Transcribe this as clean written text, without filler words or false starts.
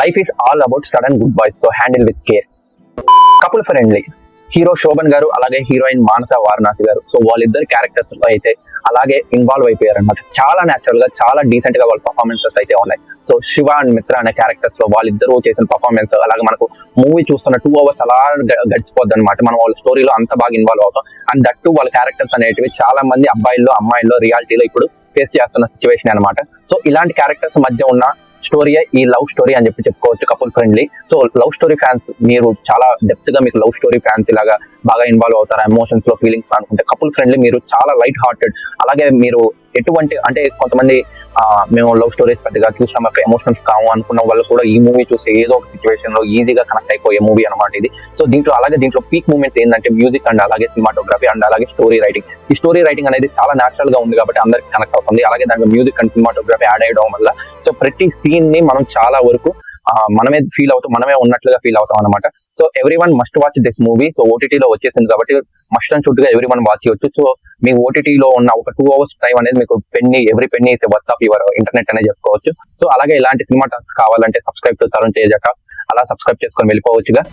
Life is all about sudden good boys, so handle with care. Couple friendly. Hero Shobhan garu అలాగే heroine మానస వారణాసి గారు, so వాళ్ళిద్దరు characters లో అయితే అలాగే ఇన్వాల్వ్ అయిపోయారు అనమాట. చాలా నేచురల్ గా, చాలా డీసెంట్ గా వాళ్ళ పర్ఫార్మెన్సెస్ అయితే ఉన్నాయి. సో శివ అండ్ మిత్ర అనే క్యారెక్టర్స్ లో వాళ్ళిద్దరూ చేసిన పర్ఫార్మెన్స్, అలాగే మనకు మూవీ చూస్తున్న 2 hours అలా గడిచిపోద్ది అనమాట. మనం వాళ్ళ స్టోరీలో అంత బాగా ఇన్వాల్వ్ అవుతాం. అండ్ దట్టు వాళ్ళ క్యారెక్టర్స్ అనేటివి చాలా మంది అబ్బాయిల్లో అమ్మాయిల్లో రియాలిటీలో ఇప్పుడు ఫేస్ చేస్తున్న సిచ్యువేషన్ అనమాట. సో ఇలాంటి క్యారెక్టర్స్ మధ్య ఉన్న స్టోరీ ఈ లవ్ స్టోరీ అని చెప్పుకోవచ్చు, couple friendly. So love story fans, మీరు చాలా డెప్త్ గా మీకు లవ్ స్టోరీ ఫ్యాన్స్ ఇలాగా బాగా ఇన్వాల్వ్ అవుతారు ఎమోషన్స్ లో, ఫీలింగ్స్ అనుకుంటే కపుల్ ఫ్రెండ్లీ మీరు చాలా లైట్ హార్టెడ్. అలాగే మీరు ఎటువంటి అంటే కొంతమంది మేము లవ్ స్టోరీస్ పెద్దగా చూసాం, ఎమోషన్స్ కావు అనుకున్న వాళ్ళు కూడా ఈ మూవీ చూసి ఏదో ఒక సిచ్యువేషన్ లో ఈజీగా కనెక్ట్ అయిపోయే మూవీ అనమాట ఇది. సో దీంట్లో పీక్ మూమెంట్స్ ఏంటంటే మ్యూజిక్ అండ్ అలాగే సినిమాటోగ్రఫీ అండ్ అలాగే స్టోరీ రైటింగ్. ఈ స్టోరీ రైటింగ్ అనేది చాలా నేచురల్ గా ఉంది కాబట్టి అందరికి కనెక్ట్ అవుతుంది. అలాగే దాంట్లో మ్యూజిక్ అండ్ సినిమాటోగ్రఫీ యాడ్ అయ్యడం వల్ల సో ప్రతి సీన్ ని మనం చాలా వరకు మనమే ఫీల్ అవుతాం, మనమే ఉన్నట్లుగా ఫీల్ అవుతాం అనమాట. So everyone must watch this movie. So ఓటీటీలో వచ్చేసింది కాబట్టి మస్ట్ అండ్ షుడ్ గా ఎవ్రీ వన్ వాచ్ చేయొచ్చు. సో మీ ఓటీటీలో ఉన్న ఒక 2 hours టైం అనేది మీకు every penny is worth of your internet అనే చెప్పుకోవచ్చు. సో అలాగే ఇలాంటి సినిమా టాక్స్ కావాలంటే subscribe to Tarun Teja talk, అలా సబ్స్క్రైబ్ చేసుకొని వెళ్ళిపోవచ్చుగా.